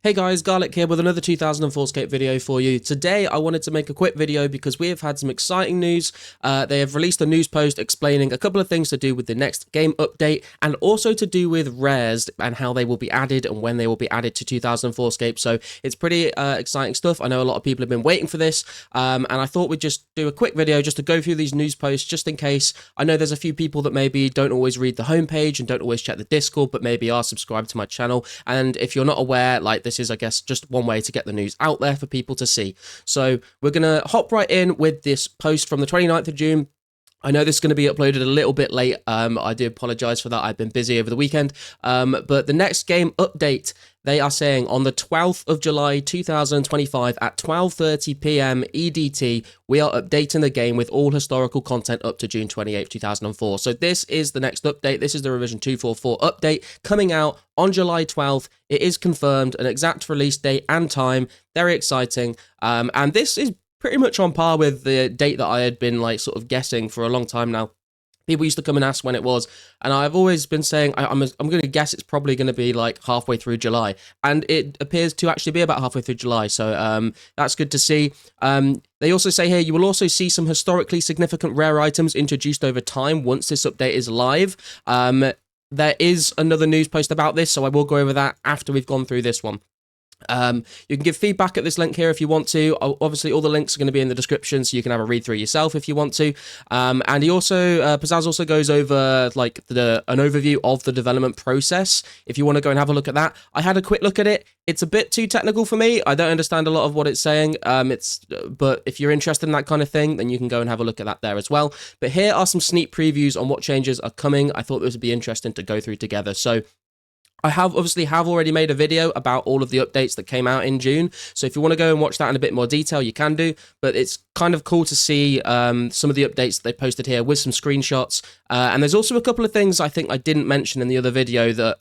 Hey guys, Garlic here with another 2004scape video for you. Today I wanted to make a quick video because we have had some exciting news. They have released a news post explaining a couple of things to do with the next game update and also to do with RARES and how they will be added and when they will be added to 2004scape. So it's pretty exciting stuff. I know a lot of people have been waiting for this and I thought we'd just do a quick video just to go through these news posts just in case. I know there's a few people that maybe don't always read the homepage and don't always check the Discord but maybe are subscribed to my channel, and if you're not aware, like, this is, I guess, just one way to get the news out there for people to see. So we're going to hop right in with this post from the 29th of June. I know this is going to be uploaded a little bit late. I do apologize for that. I've been busy over the weekend. But the next game update, they are saying on the 12th of July 2025 at 12:30 p.m. EDT, we are updating the game with all historical content up to June 28th, 2004. So this is the next update. This is the revision 244 update coming out on July 12th. It is confirmed, an exact release date and time. Very exciting. And this is pretty much on par with the date that I had been sort of guessing for a long time now. People used to come and ask when it was, and I've always been saying I'm going to guess it's probably going to be like halfway through July, and it appears to actually be about halfway through July, so that's good to see. They also say here, you will also see some historically significant rare items introduced over time once this update is live. There is another news post about this, so I will go over that after we've gone through this one. You can give feedback at this link here if you want to. Obviously all the links are going to be in the description, so you can have a read through yourself if you want to. And he also Pizzazz also goes over like an overview of the development process if you want to go and have a look at that. I had a quick look at it. It's a bit too technical for me. I don't understand a lot of what it's saying. But if you're interested in that kind of thing, then you can go and have a look at that there as well. But here are some sneak previews on what changes are coming. I thought this would be interesting to go through together. So I have already made a video about all of the updates that came out in June. So if you want to go and watch that in a bit more detail, you can do. But it's kind of cool to see some of the updates that they posted here with some screenshots. And there's also a couple of things I think I didn't mention in the other video that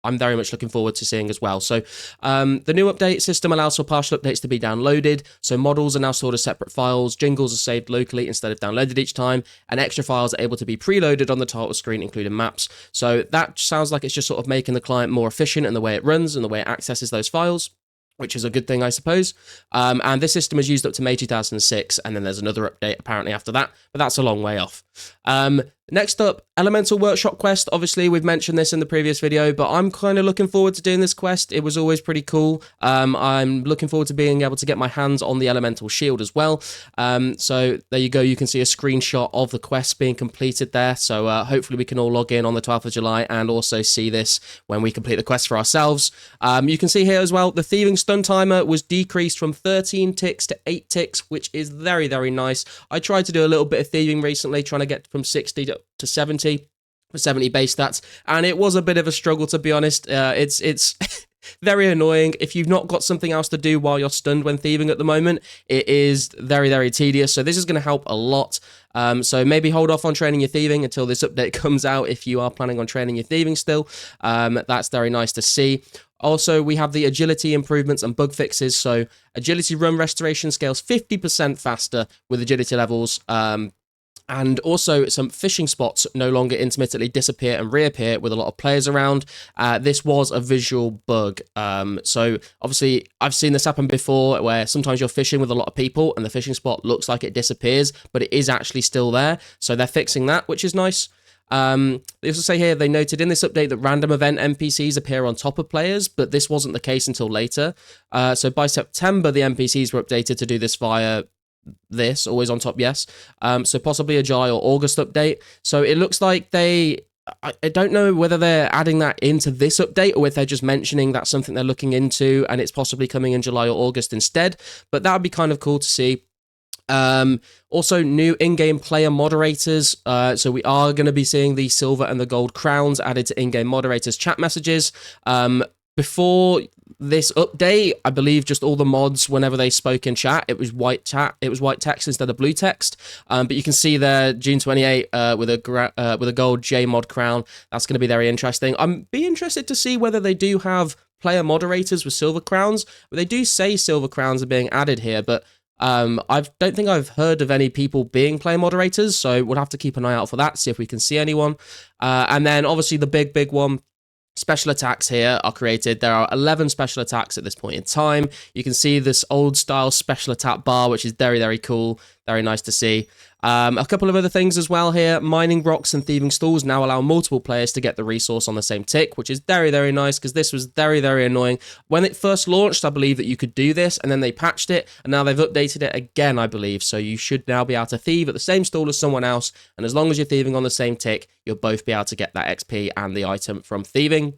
I'm very much looking forward to seeing as well. So the new update system allows for partial updates to be downloaded. So models are now stored as separate files. Jingles are saved locally instead of downloaded each time. And extra files are able to be preloaded on the title screen, including maps. So that sounds like it's just sort of making the client more efficient in the way it runs and the way it accesses those files, which is a good thing, I suppose. And this system is used up to May 2006, and then there's another update apparently after that, but that's a long way off. Next up, Elemental Workshop Quest. Obviously, we've mentioned this in the previous video, but I'm kind of looking forward to doing this quest. It was always pretty cool. I'm looking forward to being able to get my hands on the Elemental Shield as well. So there you go. You can see a screenshot of the quest being completed there. So hopefully we can all log in on the 12th of July and also see this when we complete the quest for ourselves. You can see here as well, the thieving stun timer was decreased from 13 ticks to 8 ticks, which is very, very nice. I tried to do a little bit of thieving recently, trying to get from 60 to 70 base stats, and it was a bit of a struggle, to be honest. It's very annoying. If you've not got something else to do while you're stunned when thieving at the moment, it is very, very tedious. So this is going to help a lot. So maybe hold off on training your thieving until this update comes out if you are planning on training your thieving still. That's very nice to see. Also, we have the agility improvements and bug fixes. So agility run restoration scales 50% faster with agility levels. And also some fishing spots no longer intermittently disappear and reappear with a lot of players around. This was a visual bug. So obviously I've seen this happen before where sometimes you're fishing with a lot of people and the fishing spot looks like it disappears, but it is actually still there. So they're fixing that, which is nice. They also say here, they noted in this update that random event NPCs appear on top of players, but this wasn't the case until later. So by September, the NPCs were updated to do this via this, always on top, yes. So possibly a July or August update. So it looks like I don't know whether they're adding that into this update or if they're just mentioning that's something they're looking into and it's possibly coming in July or August instead. But that would be kind of cool to see. Also, new in-game player moderators. So we are going to be seeing the silver and the gold crowns added to in-game moderators' chat messages. Before this update, I believe just all the mods, whenever they spoke in chat, it was white chat. It was white text instead of blue text. But you can see there, June 28 with a gold J mod crown. That's going to be very interesting. I'm be interested to see whether they do have player moderators with silver crowns. They do say silver crowns are being added here, but I don't think I've heard of any people being player moderators, so we'll have to keep an eye out for that, see if we can see anyone. And then obviously the big one Special attacks here are created. There are 11 special attacks at this point in time. You can see this old style special attack bar, which is very, very cool. Very nice to see. A couple of other things as well here. Mining rocks and thieving stalls now allow multiple players to get the resource on the same tick, which is very, very nice because this was very, very annoying. When it first launched, I believe that you could do this, and then they patched it, and now they've updated it again, I believe. So you should now be able to thieve at the same stall as someone else, and as long as you're thieving on the same tick, you'll both be able to get that XP and the item from thieving.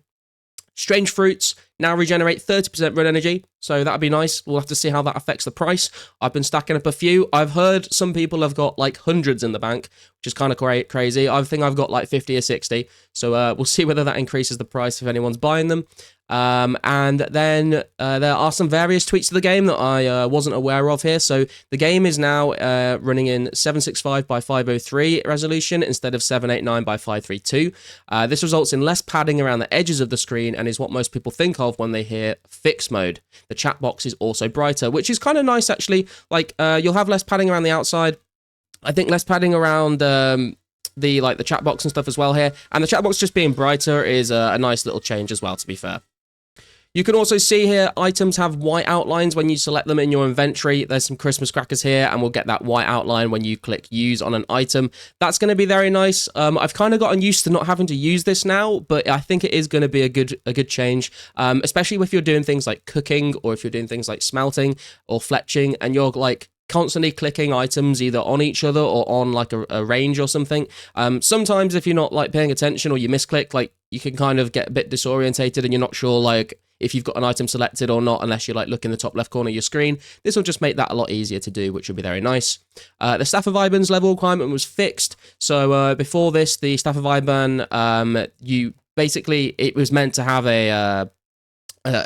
Strange fruits now regenerate 30% run energy, so that'd be nice. We'll have to see how that affects the price. I've been stacking up a few. I've heard some people have got like hundreds in the bank, which is kind of crazy. I think I've got like 50 or 60, so we'll see whether that increases the price if anyone's buying them. And then there are some various tweaks to the game that I wasn't aware of here. So the game is now running in 765 by 503 resolution instead of 789 by 532. This results in less padding around the edges of the screen and is what most people think of when they hear fix mode. The chat box is also brighter, which is kind of nice actually. Like you'll have less padding around the outside. I think less padding around the chat box and stuff as well here. And the chat box just being brighter is a nice little change as well, to be fair. You can also see here, items have white outlines when you select them in your inventory. There's some Christmas crackers here, and we'll get that white outline when you click use on an item. That's going to be very nice. I've kind of gotten used to not having to use this now, but I think it is going to be a good change, especially if you're doing things like cooking, or if you're doing things like smelting or fletching, and you're like constantly clicking items either on each other or on like a range or something. Sometimes if you're not like paying attention or you misclick, like you can kind of get a bit disorientated and you're not sure like if you've got an item selected or not, unless you like look in the top left corner of your screen. This will just make that a lot easier to do, which will be very nice. The Staff of Iban's level requirement was fixed. So before this, the Staff of Iban, it was meant to have a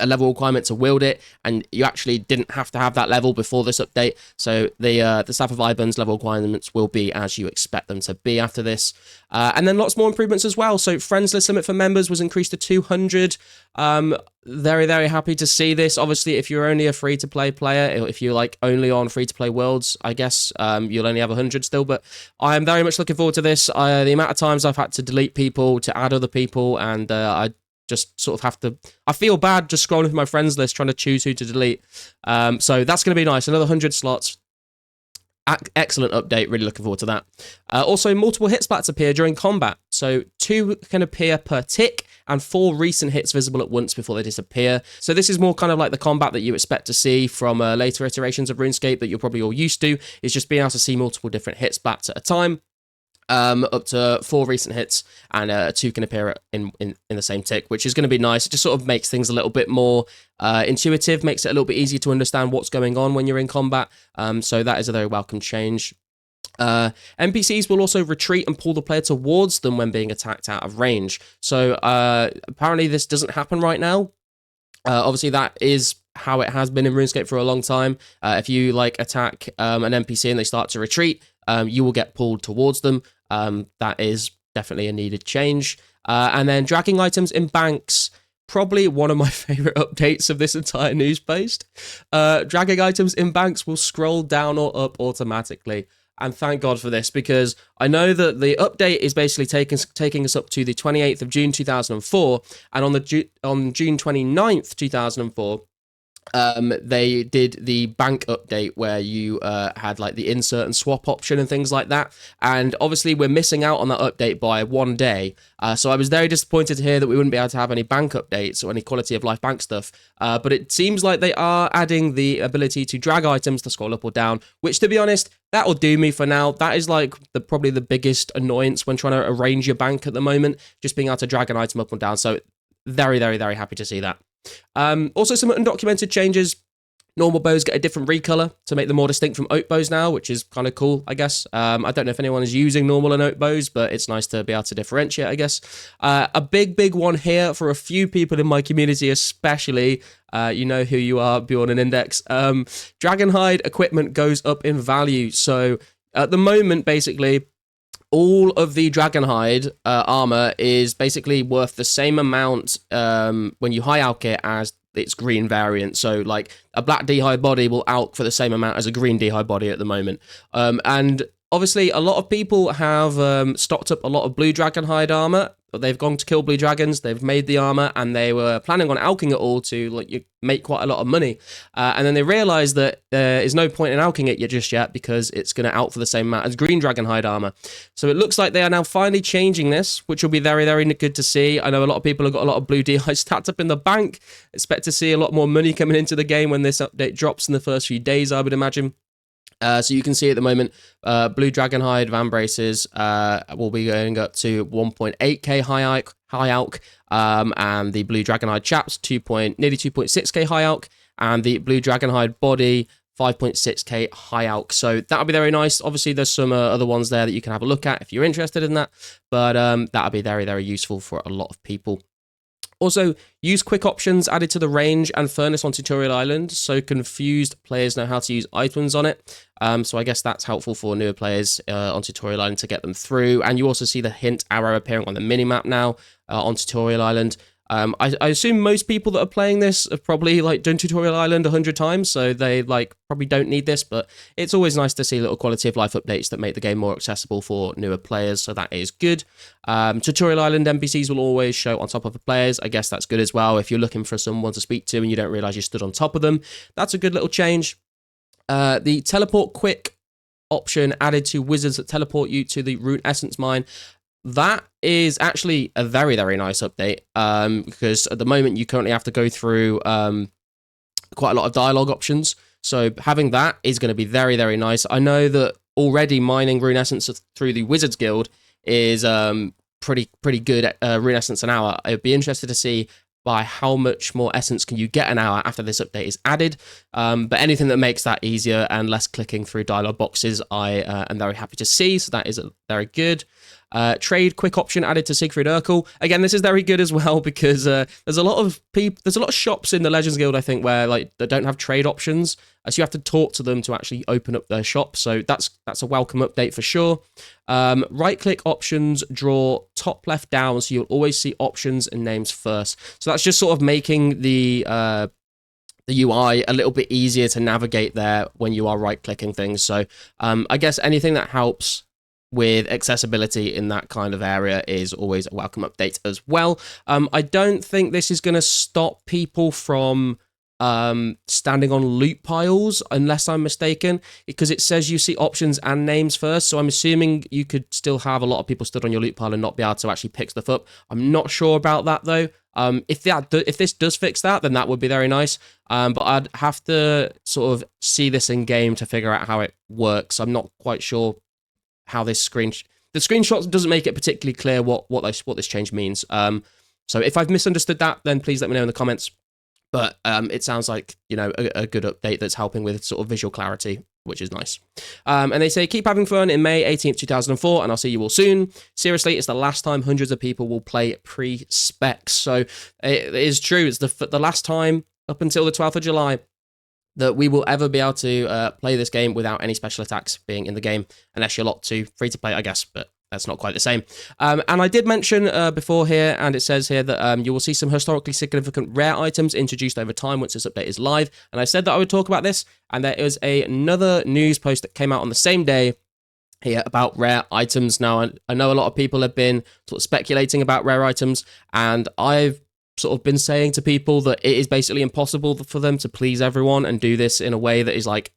level requirement to wield it, and you actually didn't have to have that level before this update. So the Staff of Iban's level requirements will be as you expect them to be after this. And then lots more improvements as well. So friends list limit for members was increased to 200. Very, very happy to see this. Obviously, if you're only a free-to-play player, if you're like only on free-to-play worlds, I guess you'll only have 100 still. But I am very much looking forward to this. The amount of times I've had to delete people to add other people, and I just sort of have to, I feel bad just scrolling through my friends list trying to choose who to delete. So that's going to be nice. Another 100 slots. Excellent update. Really looking forward to that. Also, multiple hit splats appear during combat. So 2 can appear per tick and 4 recent hits visible at once before they disappear. So this is more kind of like the combat that you expect to see from later iterations of RuneScape that you're probably all used to. Is just being able to see multiple different hit splats at a time. Up to 4 recent hits, and 2 can appear in the same tick, which is going to be nice. It just sort of makes things a little bit more intuitive, makes it a little bit easier to understand what's going on when you're in combat. So that is a very welcome change. NPCs will also retreat and pull the player towards them when being attacked out of range. So apparently this doesn't happen right now. Obviously that is how it has been in RuneScape for a long time. If you like attack an NPC and they start to retreat, you will get pulled towards them. That is definitely a needed change. And then dragging items in banks, probably one of my favorite updates of this entire news post. Dragging items in banks will scroll down or up automatically. And thank God for this, because I know that the update is basically taking us up to the 28th of June 2004, and on June 29th 2004, they did the bank update where you had like the insert and swap option and things like that, and obviously we're missing out on that update by 1 day, so I was very disappointed to hear that we wouldn't be able to have any bank updates or any quality of life bank stuff, but it seems like they are adding the ability to drag items to scroll up or down, which, to be honest, that'll do me for now. That is like probably the biggest annoyance when trying to arrange your bank at the moment, just being able to drag an item up and down. So very, very, very happy to see that. Also, some undocumented changes. Normal bows get a different recolor to make them more distinct from oak bows now, which is kind of cool, I guess. I don't know if anyone is using normal and oak bows, but it's nice to be able to differentiate, I guess. A big one here for a few people in my community, especially, you know who you are, Bjorn and Index. Dragonhide equipment goes up in value. So at the moment, basically, all of the Dragonhide armor is basically worth the same amount when you high alch it as its green variant. So like a black d'hide body will alch for the same amount as a green d'hide body at the moment. And obviously, a lot of people have stocked up a lot of blue dragon hide armor. But they've gone to kill blue dragons. They've made the armor, and they were planning on alching it all to like make quite a lot of money. And then they realized that there is no point in alching it just yet because it's going to out for the same amount as green dragon hide armor. So it looks like they are now finally changing this, which will be very, very good to see. I know a lot of people have got a lot of blue DI stacked up in the bank. Expect to see a lot more money coming into the game when this update drops in the first few days, I would imagine. So you can see at the moment, blue dragonhide van braces will be going up to 1.8k high alch, and the blue dragonhide chaps nearly 2.6k high alch, and the blue dragonhide body 5.6k high alch. So that'll be very nice. Obviously, there's some other ones there that you can have a look at if you're interested in that, but that'll be very, very useful for a lot of people. Also, use quick options added to the range and furnace on Tutorial Island, so confused players know how to use items on it. So I guess that's helpful for newer players on Tutorial Island to get them through. And you also see the hint arrow appearing on the minimap now on Tutorial Island. I assume most people that are playing this have probably like done Tutorial Island 100 times, so they like probably don't need this, but it's always nice to see little quality of life updates that make the game more accessible for newer players, so that is good. Tutorial Island NPCs will always show on top of the players. I guess that's good as well. If you're looking for someone to speak to and you don't realize you stood on top of them, that's a good little change. The teleport quick option added to wizards that teleport you to the rune essence mine. That is actually a very, very nice update, because at the moment you currently have to go through quite a lot of dialogue options. So having that is going to be very, very nice. I know that already mining rune essence through the Wizards Guild is pretty good at rune essence an hour. I'd be interested to see by how much more essence can you get an hour after this update is added. But anything that makes that easier and less clicking through dialogue boxes, I am very happy to see. So that is very good. Trade quick option added to Siegfried Urkel. Again, this is very good as well because there's a lot of shops in the Legends Guild, I think, where like they don't have trade options, so you have to talk to them to actually open up their shop. So that's a welcome update for sure. Right click options draw top left down, so you'll always see options and names first. So that's just sort of making the UI a little bit easier to navigate there when you are right clicking things. So I guess anything that helps with accessibility in that kind of area is always a welcome update as well. I don't think this is going to stop people from standing on loot piles, unless I'm mistaken, because it says you see options and names first. So I'm assuming you could still have a lot of people stood on your loot pile and not be able to actually pick stuff up. I'm not sure about that though. If this does fix that, then that would be very nice. But I'd have to sort of see this in game to figure out how it works. I'm not quite sure how this the screenshot doesn't make it particularly clear what this change means. So if I've misunderstood that, then please let me know in the comments. But it sounds like, you know, a good update that's helping with sort of visual clarity, which is nice. And they say, keep having fun in May 18th, 2004, and I'll see you all soon. Seriously, it's the last time hundreds of people will play pre-specs. So it is true. It's the last time up until the 12th of July that we will ever be able to play this game without any special attacks being in the game, unless you're locked to free-to-play, I guess, but that's not quite the same. And I did mention before here, and it says here that you will see some historically significant rare items introduced over time once this update is live, and I said that I would talk about this, and there is another news post that came out on the same day here about rare items. Now, I know a lot of people have been sort of speculating about rare items, and I've sort of been saying to people that it is basically impossible for them to please everyone and do this in a way that is like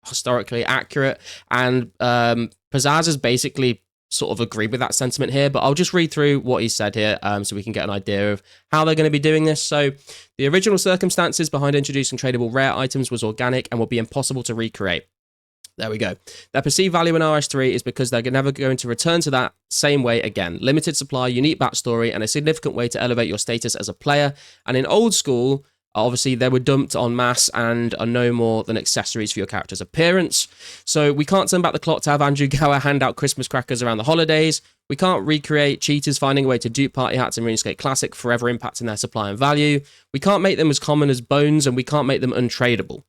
historically accurate. And Pizzazz has basically sort of agreed with that sentiment here, but I'll just read through what he said here so we can get an idea of how they're going to be doing this. So the original circumstances behind introducing tradable rare items was organic and will be impossible to recreate. There we go. Their perceived value in RS3 is because they're never going to return to that same way again. Limited supply, unique backstory, and a significant way to elevate your status as a player. And in old school, obviously, they were dumped en masse and are no more than accessories for your character's appearance. So we can't turn back the clock to have Andrew Gower hand out Christmas crackers around the holidays. We can't recreate cheaters finding a way to dupe party hats in RuneScape Classic, forever impacting their supply and value. We can't make them as common as bones, and we can't make them untradeable.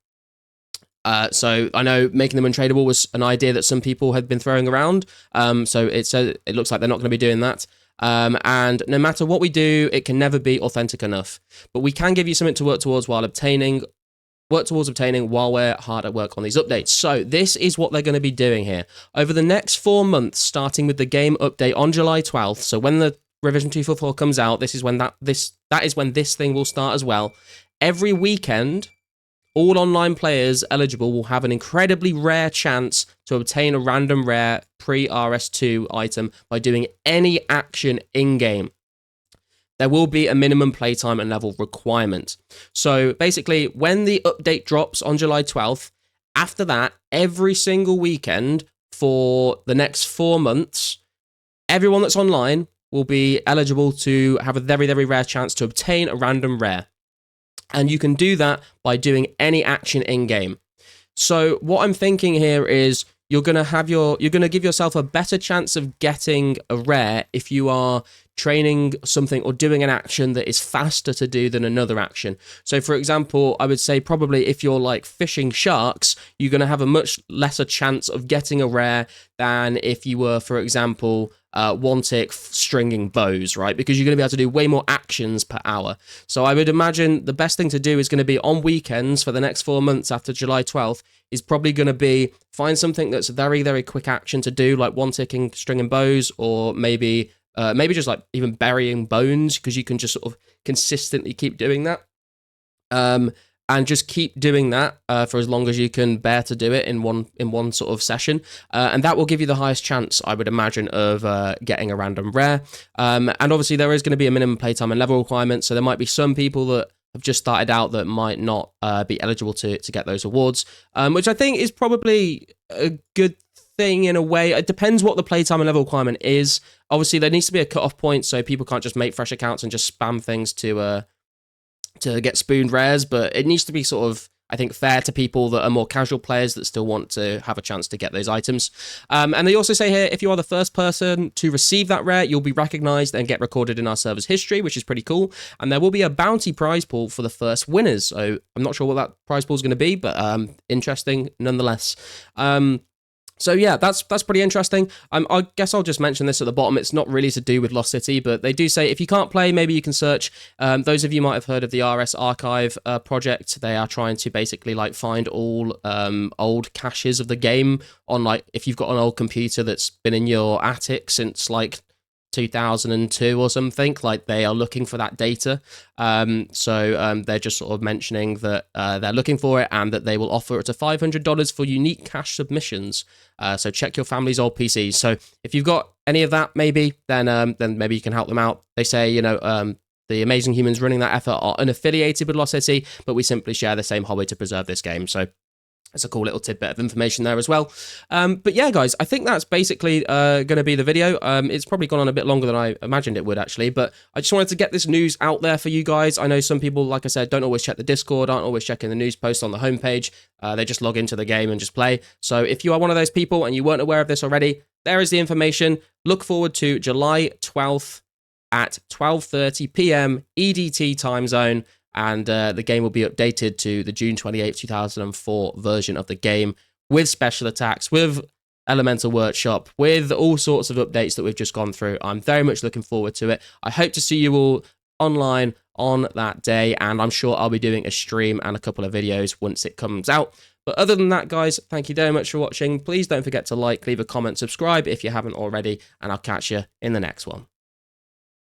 So I know making them untradeable was an idea that some people had been throwing around. So it looks like they're not going to be doing that. And no matter what we do, it can never be authentic enough. But we can give you something to work towards while obtaining work towards obtaining while we're hard at work on these updates. So this is what they're going to be doing here. Over the next 4 months, starting with the game update on July 12th, so when the revision 244 comes out, this is when that is when this thing will start as well. Every weekend, all online players eligible will have an incredibly rare chance to obtain a random rare pre-RS2 item by doing any action in-game. There will be a minimum playtime and level requirement. So basically, when the update drops on July 12th, after that, every single weekend for the next 4 months, everyone that's online will be eligible to have a very, very rare chance to obtain a random rare. And you can do that by doing any action in-game. So what I'm thinking here is you're going to give yourself a better chance of getting a rare if you are training something or doing an action that is faster to do than another action. So for example, I would say probably if you're like fishing sharks, you're going to have a much lesser chance of getting a rare than if you were, for example, one tick stringing bows, right? Because you're going to be able to do way more actions per hour. So I would imagine the best thing to do is going to be on weekends for the next 4 months after July 12th is probably going to be find something that's a very, very quick action to do, like one ticking stringing bows, or maybe just like even burying bones, because you can just sort of consistently keep doing that. And just keep doing that for as long as you can bear to do it in one sort of session, and that will give you the highest chance, I would imagine, of getting a random rare. And obviously there is going to be a minimum playtime and level requirement, so there might be some people that have just started out that might not be eligible to get those awards, which I think is probably a good thing in a way. It depends what the playtime and level requirement is. Obviously there needs to be a cut-off point, so people can't just make fresh accounts and just spam things to get spooned rares, but it needs to be sort of, I think, fair to people that are more casual players that still want to have a chance to get those items. And they also say here, if you are the first person to receive that rare, you'll be recognized and get recorded in our server's history, which is pretty cool. And there will be a bounty prize pool for the first winners. So I'm not sure what that prize pool is going to be, but interesting nonetheless. So yeah, that's pretty interesting. I guess I'll just mention this at the bottom. It's not really to do with Lost City, but they do say if you can't play, maybe you can search. Those of you might have heard of the RS Archive project. They are trying to basically like find all old caches of the game on, like, if you've got an old computer that's been in your attic since like 2002 or something, like they are looking for that data. So they're just sort of mentioning that they're looking for it and that they will offer it to $500 for unique cache submissions. So check your family's old PCs. So if you've got any of that, maybe then maybe you can help them out. They say, the amazing humans running that effort are unaffiliated with Lost City, but we simply share the same hobby to preserve this game. So it's a cool little tidbit of information there as well. But yeah, guys, I think that's basically going to be the video. It's probably gone on a bit longer than I imagined it would, actually. But I just wanted to get this news out there for you guys. I know some people, like I said, don't always check the Discord, aren't always checking the news posts on the homepage. They just log into the game and just play. So if you are one of those people and you weren't aware of this already, there is the information. Look forward to July 12th at 12:30 p.m. EDT time zone. And the game will be updated to the June 28, 2004 version of the game with special attacks, with Elemental Workshop, with all sorts of updates that we've just gone through. I'm very much looking forward to it. I hope to see you all online on that day, and I'm sure I'll be doing a stream and a couple of videos once it comes out. But other than that, guys, thank you very much for watching. Please don't forget to like, leave a comment, subscribe if you haven't already, and I'll catch you in the next one.